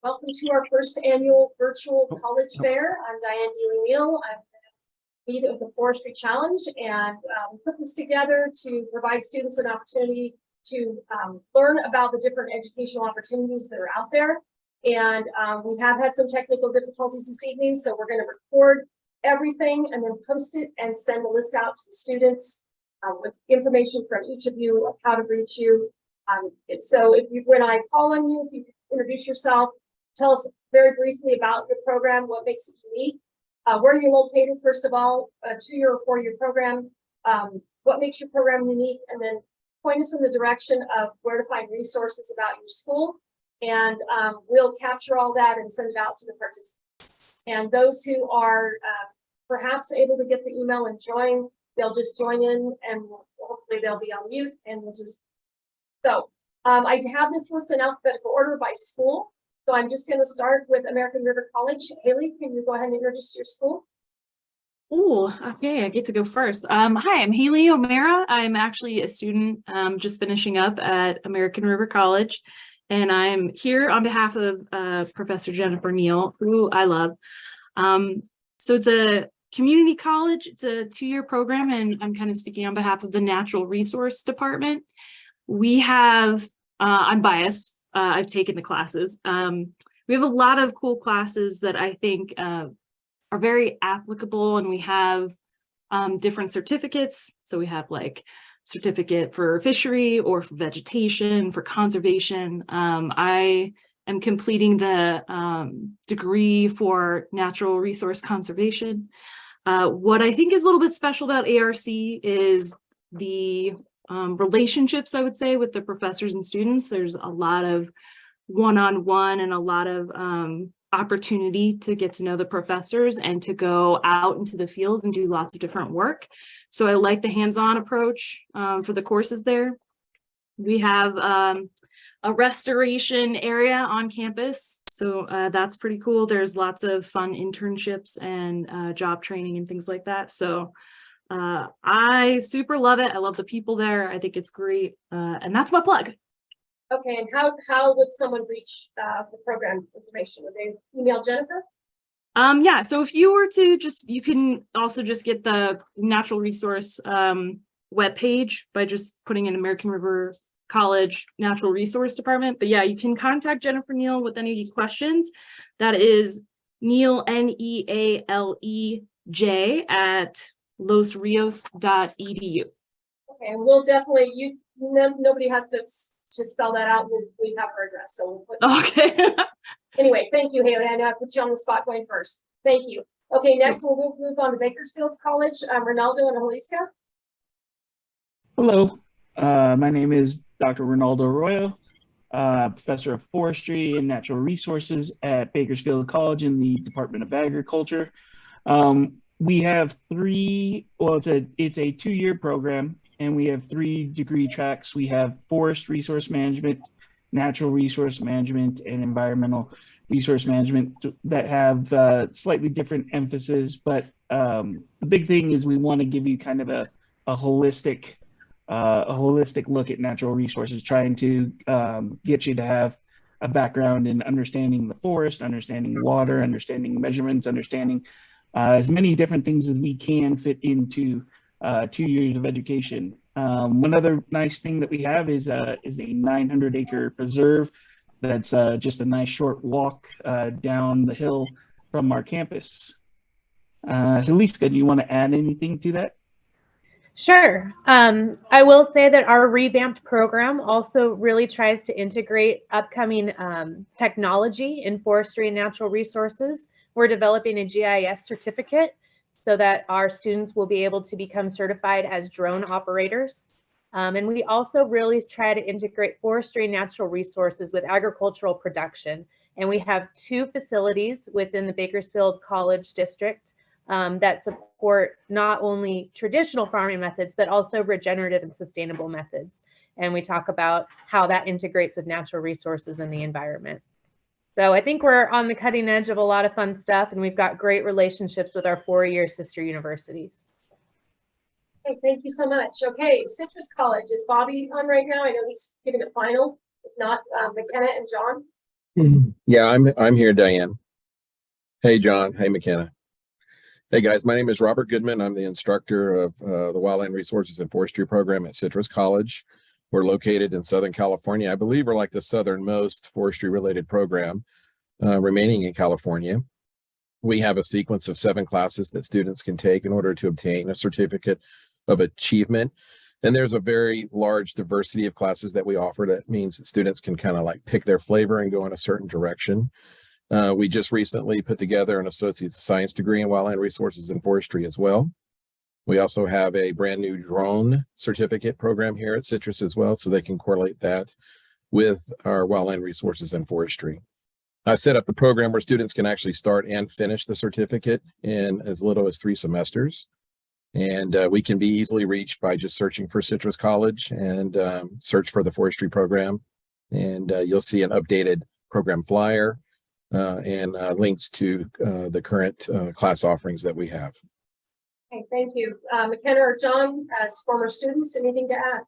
Welcome to our first annual virtual college fair. I'm Diane Dealey-Neal. I'm the lead of the Forestry Challenge, and we put this together to provide students an opportunity to learn about the different educational opportunities that are out there. And we have had some technical difficulties this evening, so we're going to record everything and then post it and send a list out to the students with information from each of you of how to reach you. So when I call on you, if you introduce yourself, tell us very briefly about your program, what makes it unique, where you're located, first of all, a 2-year or 4-year program, what makes your program unique, and then point us in the direction of where to find resources about your school. And we'll capture all that and send it out to the participants. And those who are perhaps able to get the email and join, they'll just join in, and hopefully they'll be on mute, and we'll just. So I have this list in alphabetical order by school. So I'm just going to start with American River College. Haley, can you go ahead and introduce your school? Oh, okay. I get to go first. Hi, I'm Haley O'Mara. I'm actually a student just finishing up at American River College. And I'm here on behalf of Professor Jennifer Neal, who I love. So it's a community college. It's a 2-year program, and I'm kind of speaking on behalf of the Natural Resource Department. We have, I'm biased, I've taken the classes. We have a lot of cool classes that I think are very applicable, and we have different certificates. So we have like certificate for fishery or for vegetation, for conservation. I am completing the degree for natural resource conservation. What I think is a little bit special about ARC is the relationships, I would say, with the professors and students. There's a lot of one-on-one and a lot of opportunity to get to know the professors and to go out into the field and do lots of different work. So I like the hands-on approach for the courses there. We have a restoration area on campus. So that's pretty cool. There's lots of fun internships and job training and things like that. So I super love it. I love the people there. I think it's great. And that's my plug. Okay, and how would someone reach the program information? Would they email Jennifer? Yeah, so if you were to you can also just get the natural resource webpage by just putting in American River College Natural Resource Department. But yeah, you can contact Jennifer Neal with any questions. That is Neal, NEALEJ at losrios.edu. Okay, and we'll definitely, nobody has to spell that out. We have her address, so we'll put. Okay. Anyway, thank you, Haley. I know I put you on the spot going first. Thank you. Okay, next we'll move on to Bakersfield College. Ronaldo and Jalisca. Hello, my name is Dr. Ronaldo Arroyo, Professor of Forestry and Natural Resources at Bakersfield College in the Department of Agriculture. We have it's a 2-year program, and we have 3 degree tracks. We have Forest Resource Management, Natural Resource Management, and Environmental Resource Management that have slightly different emphasis. But the big thing is we want to give you kind of a holistic look at natural resources, trying to get you to have a background in understanding the forest, understanding water, understanding measurements, understanding as many different things as we can fit into 2 years of education. One other nice thing that we have is a 900-acre preserve that's just a nice short walk down the hill from our campus. Jalisca, do you want to add anything to that? Sure. I will say that our revamped program also really tries to integrate upcoming technology in forestry and natural resources. We're developing a GIS certificate so that our students will be able to become certified as drone operators. And we also really try to integrate forestry and natural resources with agricultural production. And we have 2 facilities within the Bakersfield College district that support not only traditional farming methods, but also regenerative and sustainable methods. And we talk about how that integrates with natural resources and the environment. So I think we're on the cutting edge of a lot of fun stuff, and we've got great relationships with our 4-year sister universities. Okay, thank you so much. Okay, Citrus College, is Bobby on right now? I know he's giving a final. If not, McKenna and John. Yeah, I'm here, Diane. Hey, John. Hey, McKenna. Hey, guys. My name is Robert Goodman. I'm the instructor of the Wildland Resources and Forestry program at Citrus College. We're located in Southern California. I believe we're like the southernmost forestry-related program remaining in California. We have a sequence of 7 classes that students can take in order to obtain a certificate of achievement. And there's a very large diversity of classes that we offer. That means that students can kind of like pick their flavor and go in a certain direction. We just recently put together an Associate's of Science degree in Wildland Resources and Forestry as well. We also have a brand new drone certificate program here at Citrus as well, so they can correlate that with our Wildland Resources and Forestry. I set up the program where students can actually start and finish the certificate in as little as 3 semesters. And we can be easily reached by just searching for Citrus College and search for the forestry program. And you'll see an updated program flyer and links to the current class offerings that we have. Okay, thank you. McKenna or John, as former students, anything to add?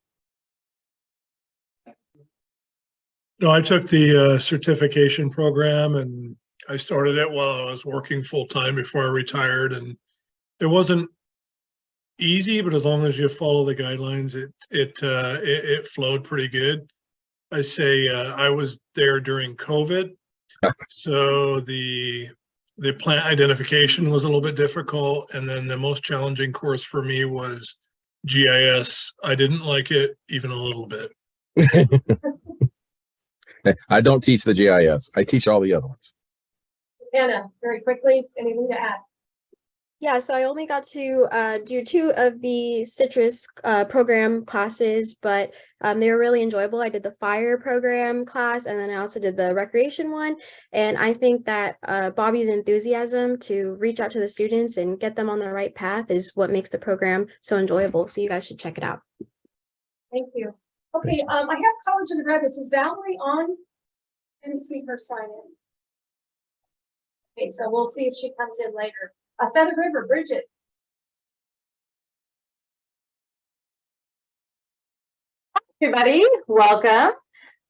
No, I took the certification program and I started it while I was working full time before I retired, and it wasn't easy, but as long as you follow the guidelines, it flowed pretty good. I say I was there during COVID, so the plant identification was a little bit difficult, and then the most challenging course for me was GIS. I didn't like it even a little bit. I don't teach the GIS. I teach all the other ones. McKenna, very quickly, anything to add? Yeah, so I only got to do 2 of the citrus program classes, but they were really enjoyable. I did the fire program class, and then I also did the recreation one. And I think that Bobby's enthusiasm to reach out to the students and get them on the right path is what makes the program so enjoyable. So you guys should check it out. Thank you. Okay, I have college undergraduates. Is Valerie on? I didn't see her sign in. Okay, so we'll see if she comes in later. Feather River, Bridget. Everybody, welcome.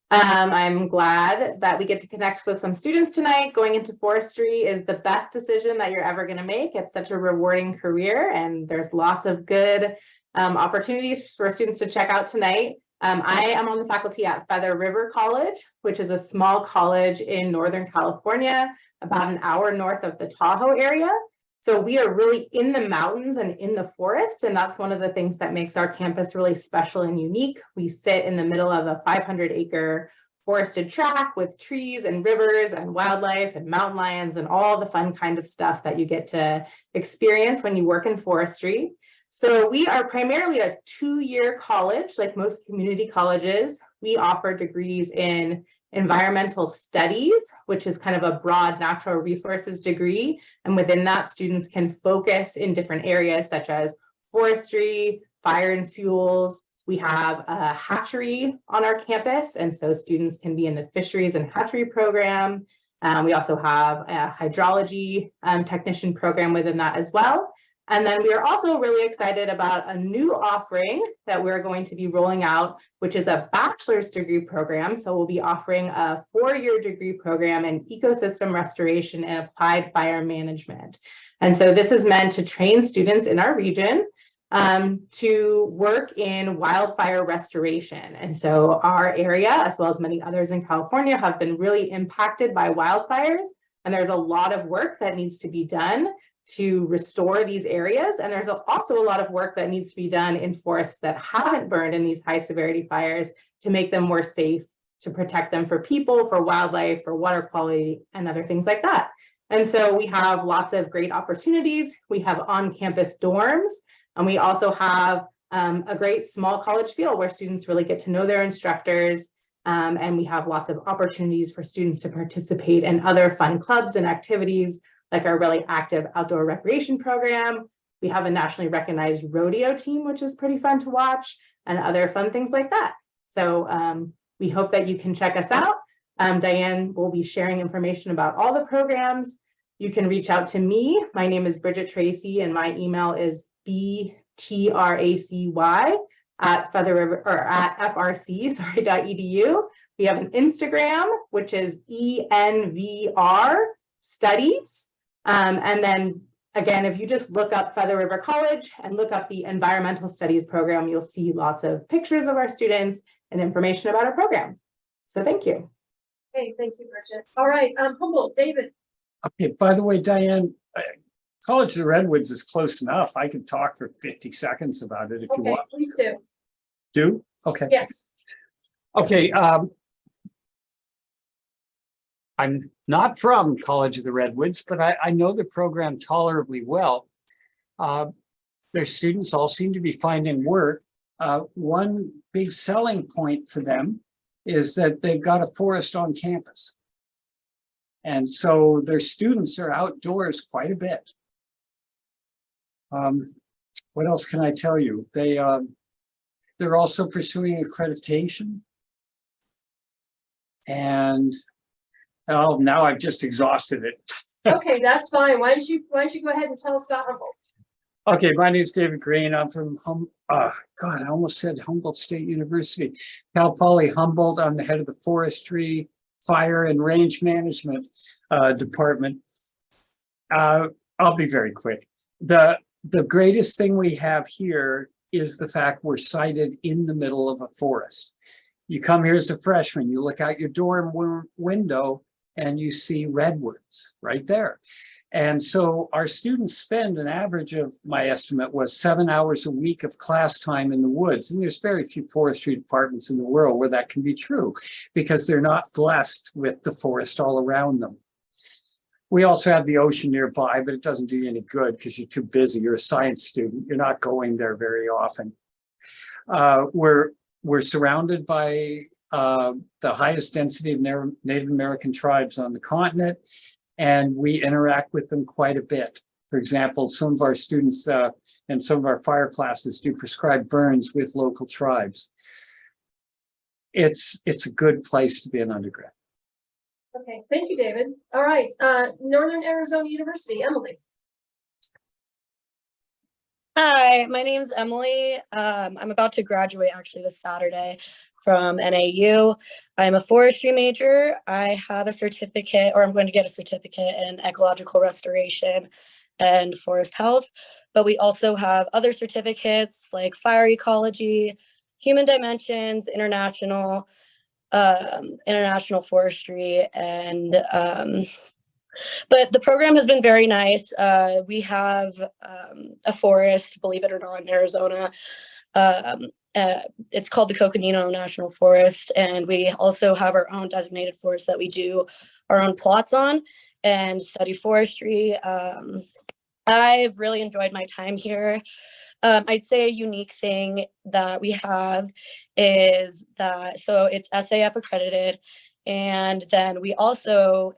I'm glad that we get to connect with some students tonight. Going into forestry is the best decision that you're ever going to make. It's such a rewarding career, and there's lots of good opportunities for students to check out tonight. I am on the faculty at Feather River College, which is a small college in Northern California, about an hour north of the Tahoe area. So we are really in the mountains and in the forest, and that's one of the things that makes our campus really special and unique. We sit in the middle of a 500-acre forested tract with trees and rivers and wildlife and mountain lions and all the fun kind of stuff that you get to experience when you work in forestry. So we are primarily a 2-year college, like most community colleges. We offer degrees in environmental studies, which is kind of a broad natural resources degree. And within that, students can focus in different areas such as forestry, fire and fuels. We have a hatchery on our campus, and so students can be in the fisheries and hatchery program. We also have a hydrology technician program within that as well. And then we are also really excited about a new offering that we're going to be rolling out, which is a bachelor's degree program. So we'll be offering a 4-year degree program in ecosystem restoration and applied fire management. And so this is meant to train students in our region to work in wildfire restoration. And so our area, as well as many others in California, have been really impacted by wildfires. And there's a lot of work that needs to be done to restore these areas. And there's also a lot of work that needs to be done in forests that haven't burned in these high severity fires to make them more safe, to protect them for people, for wildlife, for water quality, and other things like that. And so we have lots of great opportunities. We have on-campus dorms, and we also have a great small college feel where students really get to know their instructors. And we have lots of opportunities for students to participate in other fun clubs and activities, like our really active outdoor recreation program. We have a nationally recognized rodeo team, which is pretty fun to watch, and other fun things like that. So we hope that you can check us out. Diane will be sharing information about all the programs. You can reach out to me. My name is Bridget Tracy, and my email is btracy at Feather River or at FRC, sorry, .edu. We have an Instagram, which is ENVR Studies. And then again, if you just look up Feather River College and look up the Environmental Studies program, you'll see lots of pictures of our students and information about our program. So thank you. Okay, thank you, Bridget. All right, Humboldt, David. Okay, by the way, Diane, College of the Redwoods is close enough. I could talk for 50 seconds about it if you Okay, want. please do. Do? Okay. Yes. Okay. I'm not from College of the Redwoods, but I know the program tolerably well. Their students all seem to be finding work. One big selling point for them is that they've got a forest on campus. And so their students are outdoors quite a bit. What else can I tell you? They're also pursuing accreditation. And oh, now I've just exhausted it. Okay, that's fine. Why don't you go ahead and tell us about Humboldt? Okay, my name is David Green. I'm from God, I almost said Humboldt State University. Poly Humboldt. I'm the head of the Forestry, Fire, and Range Management department. I'll be very quick. The greatest thing we have here is the fact we're sited in the middle of a forest. You come here as a freshman, you look out your dorm window and you see redwoods right there. And so our students spend an average of, my estimate was 7 hours a week of class time in the woods. And there's very few forestry departments in the world where that can be true because they're not blessed with the forest all around them. We also have the ocean nearby, but it doesn't do you any good because you're too busy. You're a science student. You're not going there very often. We're surrounded by the highest density of Native American tribes on the continent, and we interact with them quite a bit. For example, some of our students and some of our fire classes do prescribed burns with local tribes. It's a good place to be an undergrad. Okay, thank you, David. All right, Northern Arizona University, Emily. Hi, my name's Emily. I'm about to graduate actually this Saturday from NAU. I'm a forestry major. I have a certificate, or I'm going to get a certificate in ecological restoration and forest health. But we also have other certificates like fire ecology, human dimensions, international forestry, and but the program has been very nice. We have a forest, believe it or not, in Arizona. It's called the Coconino National Forest, and we also have our own designated forest that we do our own plots on and study forestry. I've really enjoyed my time here. I'd say a unique thing that we have is that, so it's SAF accredited. And then we also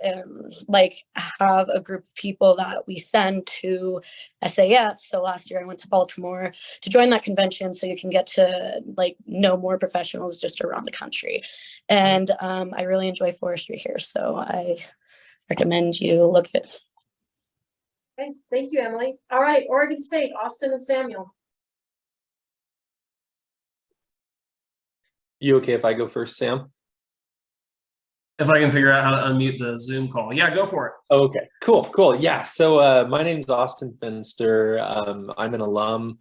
have a group of people that we send to SAF. So last year I went to Baltimore to join that convention so you can get to know more professionals just around the country. And I really enjoy forestry here. So I recommend you look at it. Okay, thank you, Emily. All right, Oregon State, Austin and Samuel. You okay if I go first, Sam? If I can figure out how to unmute the Zoom call. Yeah, go for it. Okay, cool. Yeah, so my name is Austin Finster. I'm an alum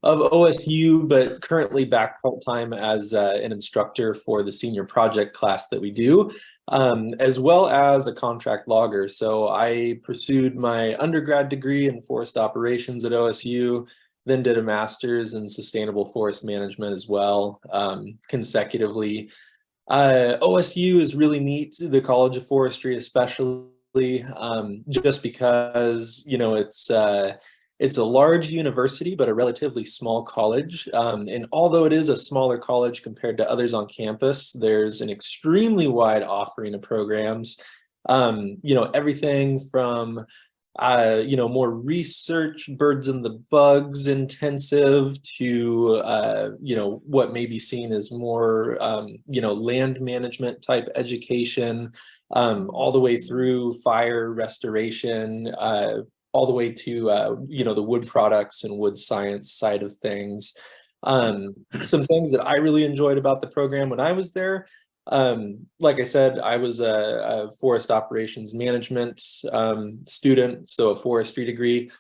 of OSU, but currently back part-time as an instructor for the senior project class that we do, as well as a contract logger. So I pursued my undergrad degree in forest operations at OSU, then did a master's in sustainable forest management as well, consecutively. OSU is really neat, the College of Forestry especially, just because, it's a large university, but a relatively small college. And although it is a smaller college compared to others on campus, there's an extremely wide offering of programs. Everything from more research, birds and the bugs intensive to, what may be seen as more, land management type education, all the way through fire restoration, all the way to, the wood products and wood science side of things. Some things that I really enjoyed about the program when I was there, like I said, I was a forest operations management student, so a forestry degree.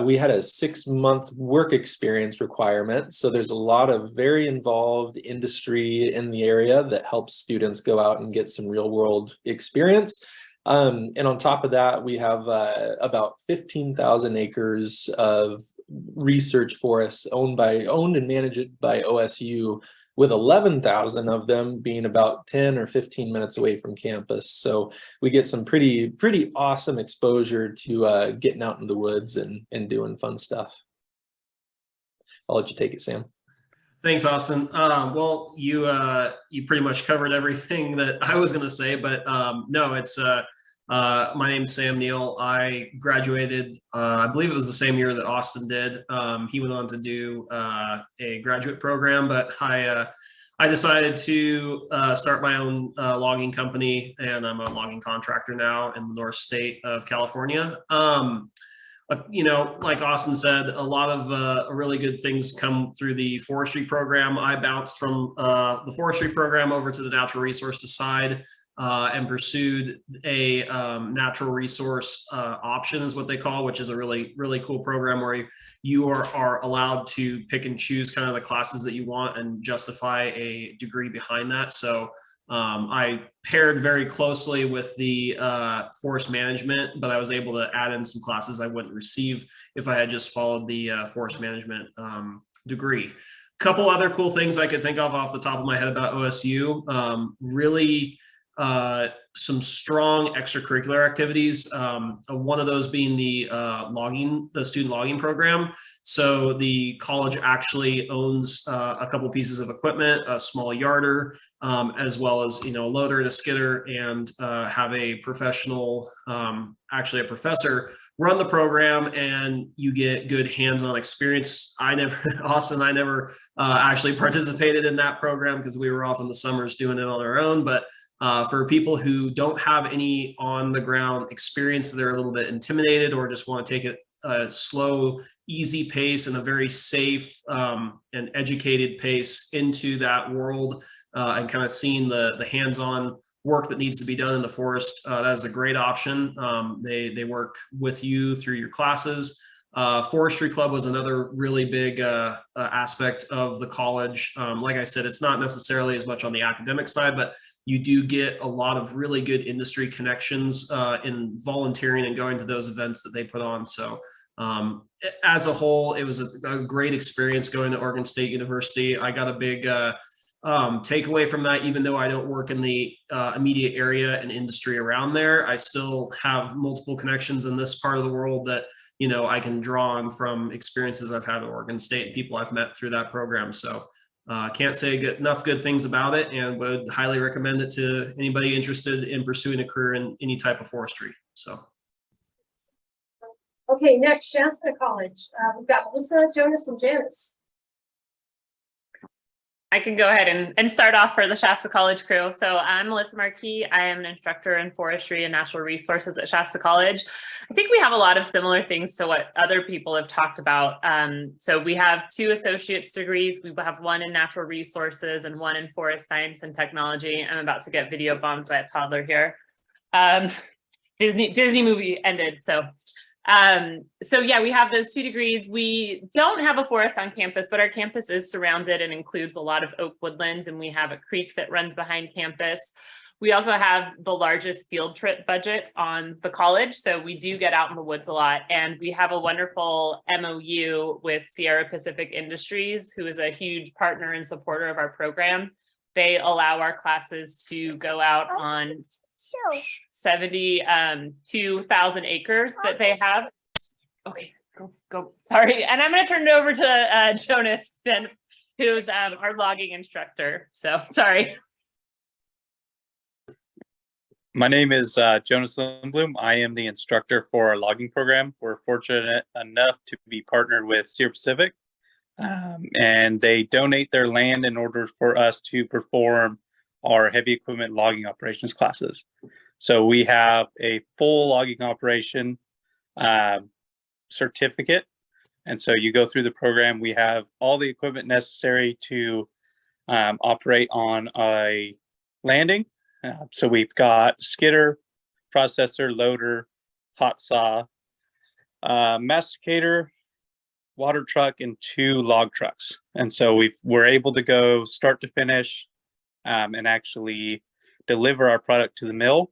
We had a 6-month work experience requirement, so there's a lot of very involved industry in the area that helps students go out and get some real world experience. And on top of that, we have about 15,000 acres of research forests owned and managed by OSU, with 11,000 of them being about 10 or 15 minutes away from campus. So we get some pretty awesome exposure to getting out in the woods and doing fun stuff. I'll let you take it, Sam. Thanks, Austin. Well, you pretty much covered everything that I was going to say, but no, it's my name's Sam Neal. I graduated, I believe it was the same year that Austin did. He went on to do a graduate program, but I decided to start my own logging company, and I'm a logging contractor now in the North State of California. You know, like Austin said, a lot of really good things come through the forestry program. I bounced from the forestry program over to the natural resources side. And pursued a natural resource option is what they call, which is a really cool program where you are allowed to pick and choose kind of the classes that you want and justify a degree behind that. So I paired very closely with the forest management, but I was able to add in some classes I wouldn't receive if I had just followed the forest management degree. Couple other cool things I could think of off the top of my head about OSU, really some strong extracurricular activities. One of those being the student logging program. So the college actually owns a couple pieces of equipment, a small yarder, as well as, you know, a loader and a skidder, and have a professional, actually a professor run the program, and you get good hands-on experience. Austin, I never actually participated in that program because we were off in the summers doing it on our own, but for people who don't have any on the ground experience, they're a little bit intimidated or just want to take it a slow, easy pace and a very safe and educated pace into that world and kind of seeing the hands-on work that needs to be done in the forest. That is a great option. They work with you through your classes. Forestry Club was another really big aspect of the college. Like I said, it's not necessarily as much on the academic side, but you do get a lot of really good industry connections in volunteering and going to those events that they put on. So as a whole, it was a great experience going to Oregon State University. I got a big takeaway from that. Even though I don't work in the immediate area and industry around there, I still have multiple connections in this part of the world that, you know, I can draw on from experiences I've had at Oregon State and people I've met through that program. So can't say enough good things about it, and would highly recommend it to anybody interested in pursuing a career in any type of forestry. So. Okay, next, Shasta College. We've got Melissa, Jonas, and Janice. I can go ahead and start off for the Shasta College crew. So I'm Melissa Marquis. I am an instructor in forestry and natural resources at Shasta College. I think we have a lot of similar things to what other people have talked about. So we have 2 associate's degrees. We have one in natural resources and one in forest science and technology. I'm about to get video bombed by a toddler here. Disney movie ended, so yeah, we have those 2 degrees. We don't have a forest on campus, but our campus is surrounded and includes a lot of oak woodlands, and we have a creek that runs behind campus. We also have the largest field trip budget on the college, so we do get out in the woods a lot, and we have a wonderful MOU with Sierra Pacific Industries, who is a huge partner and supporter of our program. They allow our classes to go out on 72,000 acres that they have. Okay, go. Sorry, and I'm going to turn it over to Jonas then, who's our logging instructor. So sorry. My name is Jonas Lindblom. I am the instructor for our logging program. We're fortunate enough to be partnered with Sierra Pacific, and they donate their land in order for us to perform our heavy equipment logging operations classes. So we have a full logging operation certificate, And so you go through the program. We have all the equipment necessary to operate on a landing. So we've got skidder, processor, loader, hot saw, masticator, water truck, and 2 log trucks. And so we're able to go start to finish and actually deliver our product to the mill,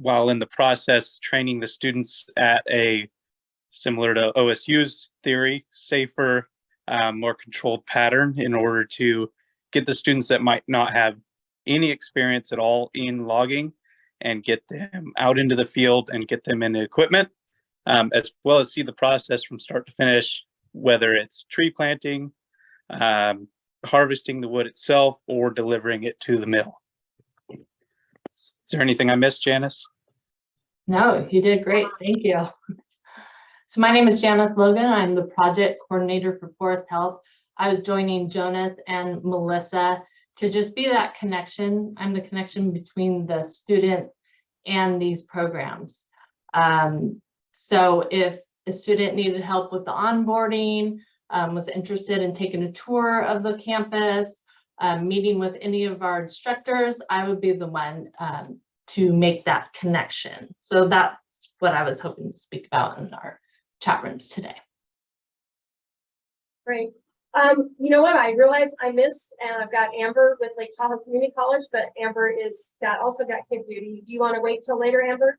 while in the process training the students at a, similar to OSU's theory, safer, more controlled pattern in order to get the students that might not have any experience at all in logging and get them out into the field and get them into equipment, as well as see the process from start to finish, whether it's tree planting, harvesting the wood itself, or delivering it to the mill. Is there anything I missed, Janice? No, you did great. Thank you. So my name is Janice Logan. I'm the project coordinator for Forest Health. I was joining Jonas and Melissa to just be that connection. I'm the connection between the student and these programs. So if a student needed help with the onboarding, was interested in taking a tour of the campus, meeting with any of our instructors, I would be the one to make that connection. So that's what I was hoping to speak about in our chat rooms today. Great. You know what? I realized I missed, and I've got Amber with Lake Tahoe Community College, but Amber also got kid duty. Do you want to wait till later, Amber?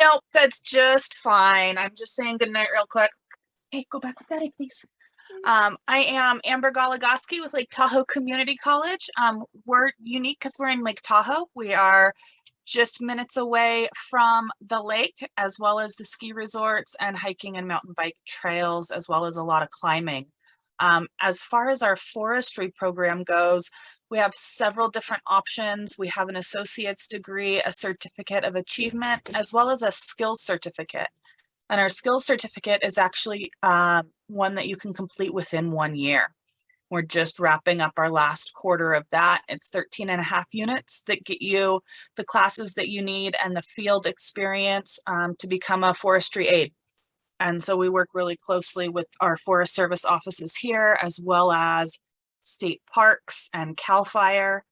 Nope, that's just fine. I'm just saying good night real quick. Hey, go back with Daddy, please. I am Amber Goligoski with Lake Tahoe Community College. We're unique because we're in Lake Tahoe. We are just minutes away from the lake, as well as the ski resorts and hiking and mountain bike trails, as well as a lot of climbing. As far as our forestry program goes, we have several different options. We have an associate's degree, a certificate of achievement, as well as a skills certificate. And our skills certificate is actually one that you can complete within 1 year. We're just wrapping up our last quarter of that. It's 13.5 units that get you the classes that you need and the field experience to become a forestry aide. And so we work really closely with our Forest Service offices here, as well as state parks and CAL FIRE.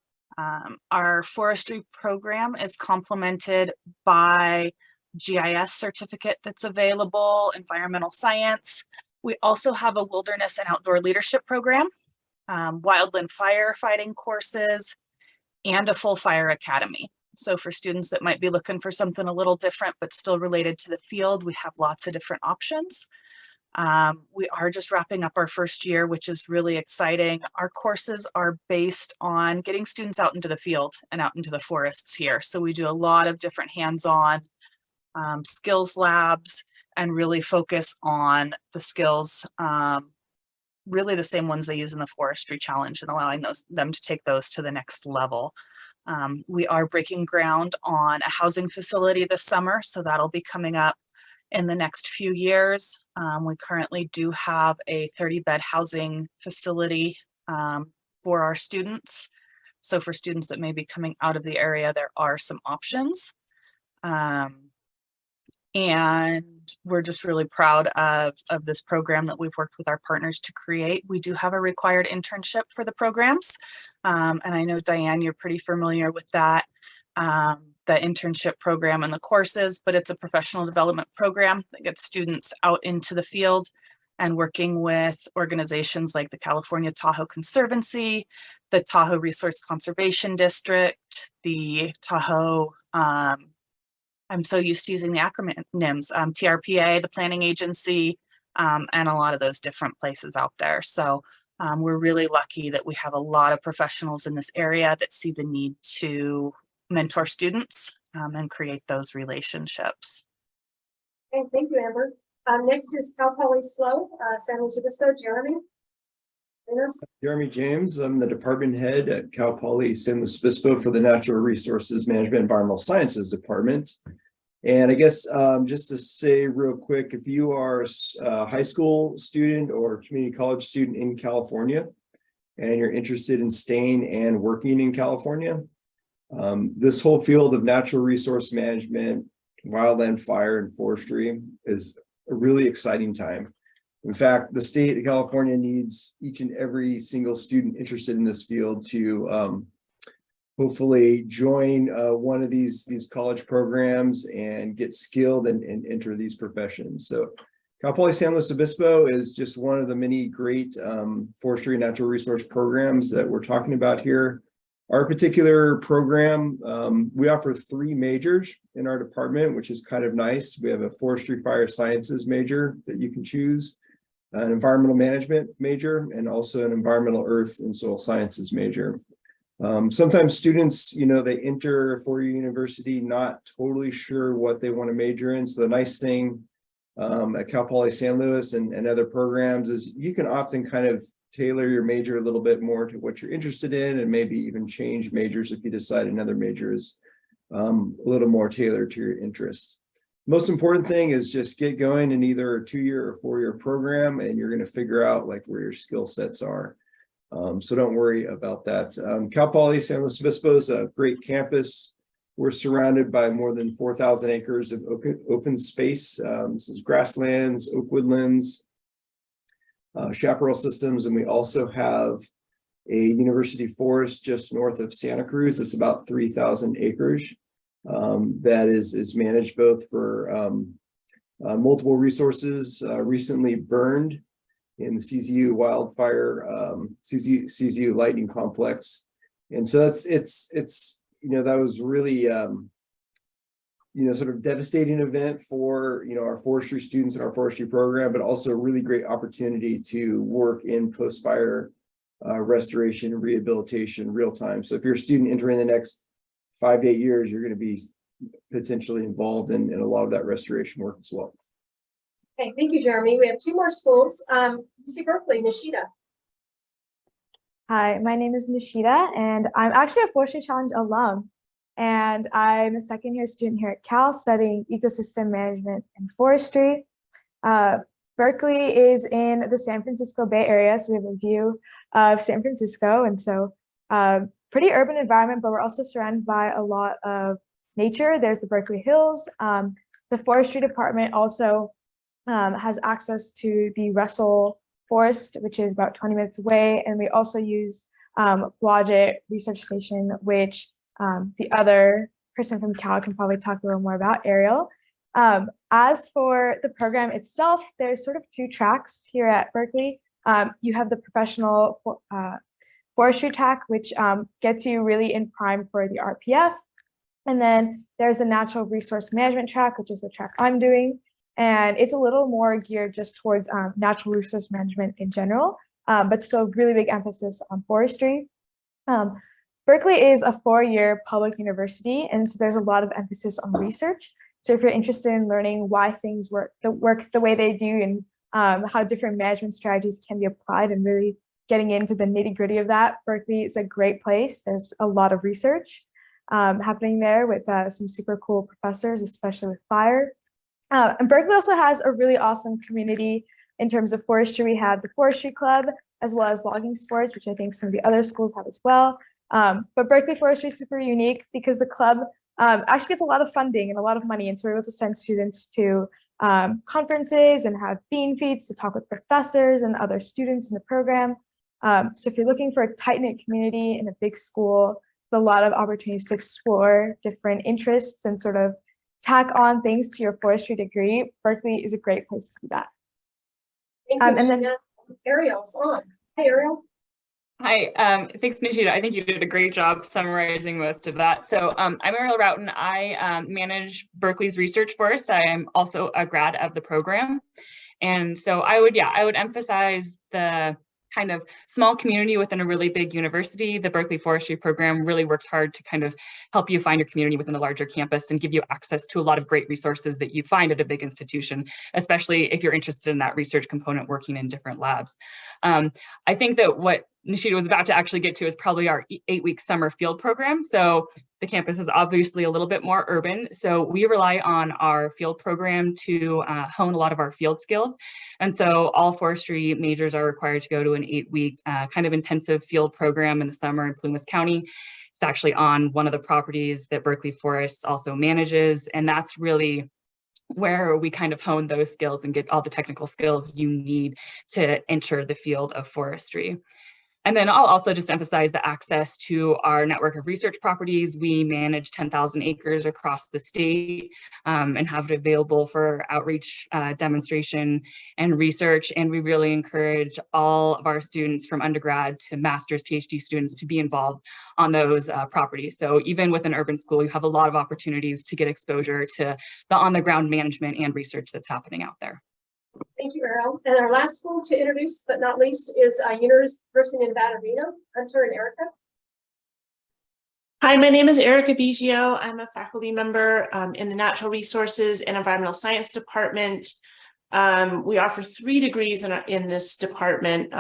Our forestry program is complemented by GIS certificate that's available, environmental science. We also have a wilderness and outdoor leadership program, wildland firefighting courses, and a full fire academy. So for students that might be looking for something a little different, but still related to the field, we have lots of different options. We are just wrapping up our first year, which is really exciting. Our courses are based on getting students out into the field and out into the forests here. So we do a lot of different hands-on skills labs and really focus on the skills, really the same ones they use in the forestry challenge, and allowing them to take those to the next level. We are breaking ground on a housing facility this summer, so that'll be coming up in the next few years. We currently do have a 30-bed housing facility for our students. So for students that may be coming out of the area, there are some options. And we're just really proud of this program that we've worked with our partners to create. We do have a required internship for the programs. And I know, Diane, you're pretty familiar with that, the internship program and the courses, but it's a professional development program that gets students out into the field and working with organizations like the California Tahoe Conservancy, the Tahoe Resource Conservation District, the Tahoe, I'm so used to using the acronyms, TRPA, the planning agency, and a lot of those different places out there. So we're really lucky that we have a lot of professionals in this area that see the need to mentor students and create those relationships. Okay, thank you, Amber. Next is Cal Poly SLO, San Luis Obispo, Jeremy. Jeremy James, I'm the department head at Cal Poly San Luis Obispo for the Natural Resources Management Environmental Sciences Department. And I guess just to say real quick, if you are a high school student or community college student in California and you're interested in staying and working in California, this whole field of natural resource management, wildland fire, and forestry is a really exciting time. In fact, the state of California needs each and every single student interested in this field to hopefully join one of these college programs and get skilled and enter these professions. So Cal Poly San Luis Obispo is just one of the many great forestry and natural resource programs that we're talking about here. Our particular program, we offer 3 majors in our department, which is kind of nice. We have a forestry fire sciences major that you can choose, an environmental management major, and also an environmental earth and soil sciences major. Sometimes students, they enter a four-year university not totally sure what they want to major in. So the nice thing at Cal Poly San Luis and other programs is you can often kind of tailor your major a little bit more to what you're interested in, and maybe even change majors if you decide another major is a little more tailored to your interests. Most important thing is just get going in either a 2-year or 4-year program, and you're going to figure out like where your skill sets are. So don't worry about that. Cal Poly San Luis Obispo is a great campus. We're surrounded by more than 4,000 acres of open space. This is grasslands, oak woodlands, chaparral systems, and we also have a university forest just north of Santa Cruz. It's about 3,000 acres that is managed both for multiple resources recently burned in the CZU wildfire, CZU lightning complex. And so it's that was really, sort of devastating event for, our forestry students and our forestry program, but also a really great opportunity to work in post-fire restoration and rehabilitation real time. So if you're a student entering the next 5 to 8 years, you're going to be potentially involved in a lot of that restoration work as well. Okay, thank you, Jeremy. We have 2 more schools. UC Berkeley, Nishida. Hi, my name is Nishida, and I'm actually a Forestry Challenge alum. And I'm a second-year student here at Cal studying ecosystem management and forestry. Berkeley is in the San Francisco Bay Area, so we have a view of San Francisco. And so pretty urban environment, but we're also surrounded by a lot of nature. There's the Berkeley Hills. The forestry department also has access to the Russell Forest, which is about 20 minutes away. And we also use Blodgett Research Station, which the other person from Cal can probably talk a little more about, Ariel. As for the program itself, there's sort of 2 tracks here at Berkeley. You have the professional forestry track, which gets you really in prime for the RPF. And then there's a natural resource management track, which is the track I'm doing. And it's a little more geared just towards natural resource management in general, but still really big emphasis on forestry. Berkeley is a 4-year public university, and so there's a lot of emphasis on research. So if you're interested in learning why things work the way they do, and how different management strategies can be applied, and really getting into the nitty-gritty of that, Berkeley is a great place. There's a lot of research happening there with some super cool professors, especially with fire. And Berkeley also has a really awesome community in terms of forestry. We have the Forestry Club, as well as logging sports, which I think some of the other schools have as well. But Berkeley Forestry is super unique because the club actually gets a lot of funding and a lot of money. And so we're able to send students to conferences and have bean feeds to talk with professors and other students in the program. So if you're looking for a tight-knit community in a big school, there's a lot of opportunities to explore different interests and sort of tack on things to your forestry degree. Berkeley is a great place to do that. Thank you, and then Ariel's on. Hi, Ariel. Hi, thanks, Nishida. I think you did a great job summarizing most of that. So I'm Ariel Roughton. I manage Berkeley's research force. I am also a grad of the program. And so I would emphasize the kind of small community within a really big university. The Berkeley Forestry program really works hard to kind of help you find your community within the larger campus and give you access to a lot of great resources that you find at a big institution, especially if you're interested in that research component working in different labs. I think that what Nishida was about to actually get to is probably our 8-week summer field program. So the campus is obviously a little bit more urban. So we rely on our field program to hone a lot of our field skills. And so all forestry majors are required to go to an 8-week kind of intensive field program in the summer in Plumas County. It's actually on one of the properties that Berkeley Forest also manages. And that's really where we kind of hone those skills and get all the technical skills you need to enter the field of forestry. And then I'll also just emphasize the access to our network of research properties. We manage 10,000 acres across the state and have it available for outreach, demonstration, and research. And we really encourage all of our students from undergrad to master's, PhD students to be involved on those properties. So even with an urban school, you have a lot of opportunities to get exposure to the on-the-ground management and research that's happening out there. Thank you, Errol. And our last school to introduce, but not least, is University of Nevada, Reno, Hunter and Erica. Hi, my name is Erica Biggio. I'm a faculty member in the Natural Resources and Environmental Science Department. We offer 3 degrees in this department.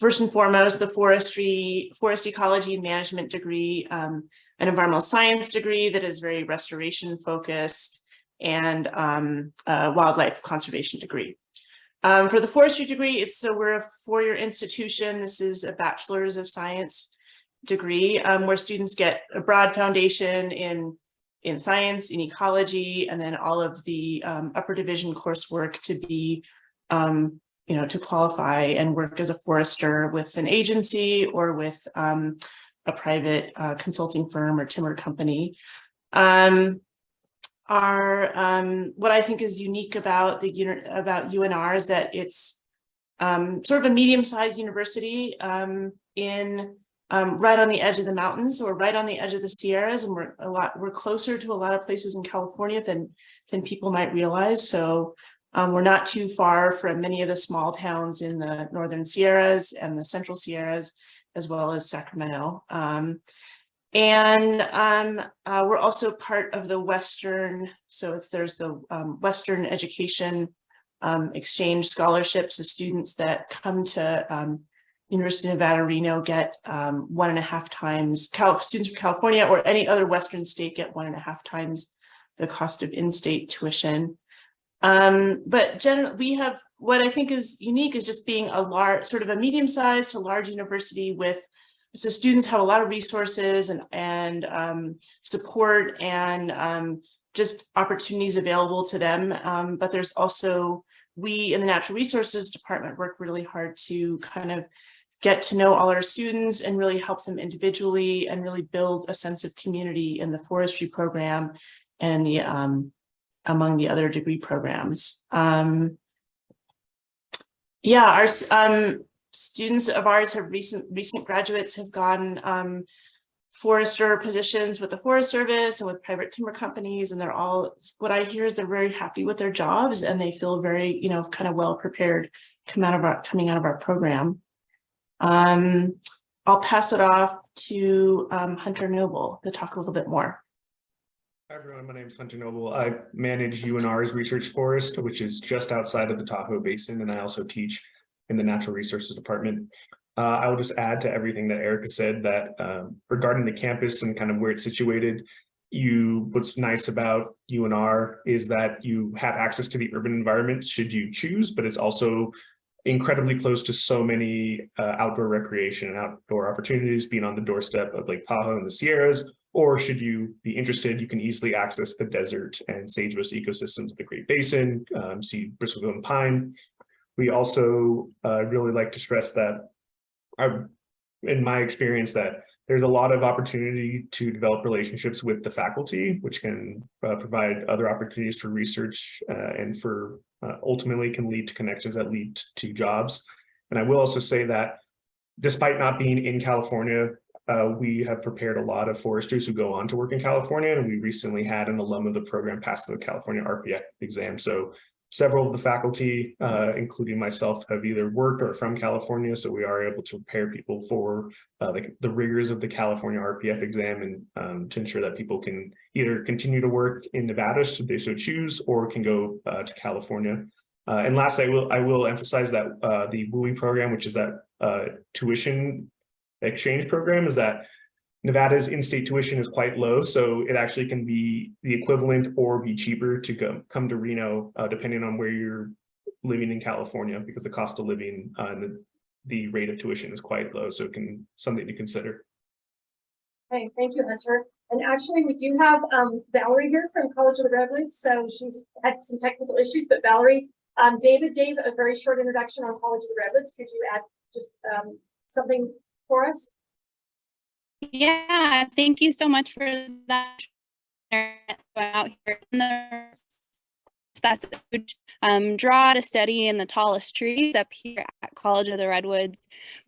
First and foremost, the Forestry, Ecology and Management degree, an Environmental Science degree that is very restoration focused, and a wildlife conservation degree. For the forestry degree, we're a 4-year institution. This is a Bachelor's of Science degree where students get a broad foundation in science, in ecology, and then all of the upper division coursework to be, to qualify and work as a forester with an agency or with a private consulting firm or timber company. What I think is unique about UNR is that it's sort of a medium-sized university right on the edge of the mountains, or right on the edge of the Sierras, and we're closer to a lot of places in California than people might realize. So we're not too far from many of the small towns in the northern Sierras and the central Sierras, as well as Sacramento. We're also part of the Western, so there's the Western Education Exchange scholarships. So students that come to University of Nevada, Reno get 1.5 times, students from California or any other Western state get 1.5 times the cost of in-state tuition. But generally, we have, what I think is unique is just being a large, sort of a medium-sized to large university so students have a lot of resources and support and just opportunities available to them. But there's also, we in the Natural Resources Department work really hard to kind of get to know all our students and really help them individually and really build a sense of community in the forestry program and the among the other degree programs. Students of ours have recent graduates have gotten forester positions with the Forest Service and with private timber companies, and they're all, what I hear is they're very happy with their jobs and they feel very, kind of well prepared coming out of our program. I'll pass it off to Hunter Noble to talk a little bit more. Hi everyone, my name is Hunter Noble. I manage UNR's research forest, which is just outside of the Tahoe Basin, and I also teach in the Natural Resources Department. I will just add to everything that Erica said that regarding the campus and kind of where it's situated, what's nice about UNR is that you have access to the urban environment should you choose, but it's also incredibly close to so many outdoor recreation and outdoor opportunities, being on the doorstep of Lake Tahoe and the Sierras, or should you be interested, you can easily access the desert and sagebrush ecosystems of the Great Basin, see bristlewood and pine. We also really like to stress that, in my experience, that there's a lot of opportunity to develop relationships with the faculty, which can provide other opportunities for research and for ultimately can lead to connections that lead to jobs. And I will also say that despite not being in California, we have prepared a lot of foresters who go on to work in California, and we recently had an alum of the program pass the California RPF exam. So several of the faculty, including myself, have either worked or from California, so we are able to prepare people for the rigors of the California RPF exam, and to ensure that people can either continue to work in Nevada should they so choose, or can go to California. And last, I will emphasize that the WUI program, which is that tuition exchange program, is that Nevada's in-state tuition is quite low, so it actually can be the equivalent or be cheaper to come to Reno, depending on where you're living in California, because the cost of living and the rate of tuition is quite low, so it can something to consider. Okay, thank you, Hunter. And actually, we do have Valerie here from College of the Redwoods. So she's had some technical issues, but Valerie, David gave a very short introduction on College of the Redwoods. Could you add just something for us? Yeah, thank you so much for that. Out here in the that's a huge draw to study in the tallest trees up here at College of the Redwoods.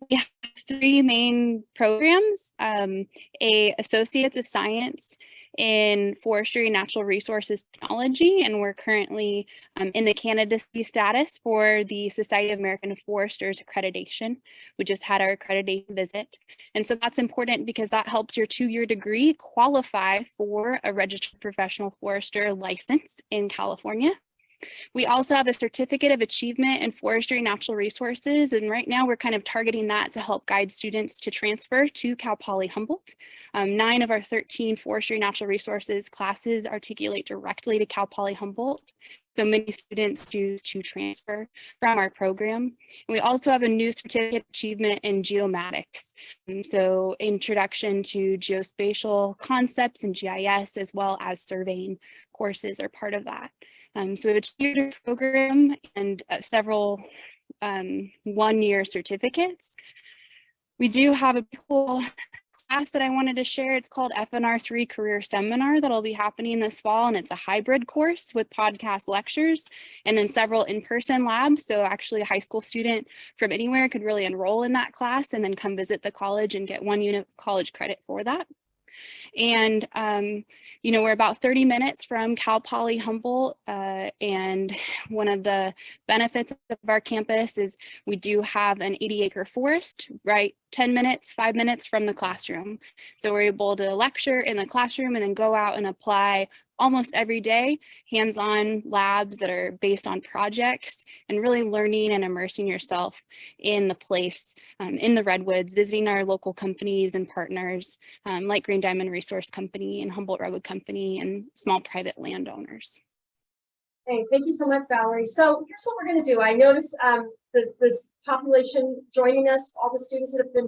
We have 3 main programs, a Associates of Science in Forestry and Natural Resources Technology, and we're currently in the candidacy status for the Society of American Foresters accreditation. We just had our accreditation visit. And so that's important because that helps your 2-year degree qualify for a registered professional forester license in California. We also have a certificate of achievement in forestry and natural resources. And right now we're kind of targeting that to help guide students to transfer to Cal Poly Humboldt. 9 of our 13 forestry and natural resources classes articulate directly to Cal Poly Humboldt. So many students choose to transfer from our program. And we also have a new certificate achievement in geomatics. So introduction to geospatial concepts and GIS, as well as surveying courses are part of that. So we have a 2-year program and several 1-year certificates. We do have a cool class that I wanted to share. It's called FNR3 Career Seminar that'll be happening this fall, and it's a hybrid course with podcast lectures and then several in-person labs. So actually a high school student from anywhere could really enroll in that class and then come visit the college and get 1 unit of college credit for that. And, you know, we're about 30 minutes from Cal Poly Humboldt, and one of the benefits of our campus is we do have an 80-acre forest, right? 10 minutes, 5 minutes from the classroom. So we're able to lecture in the classroom and then go out and apply almost every day, hands-on labs that are based on projects and really learning and immersing yourself in the place, in the Redwoods, visiting our local companies and partners like Green Diamond Resource Company and Humboldt Redwood Company and small private landowners. Hey, thank you so much, Valerie. So here's what we're going to do. I noticed this population joining us, all the students that have been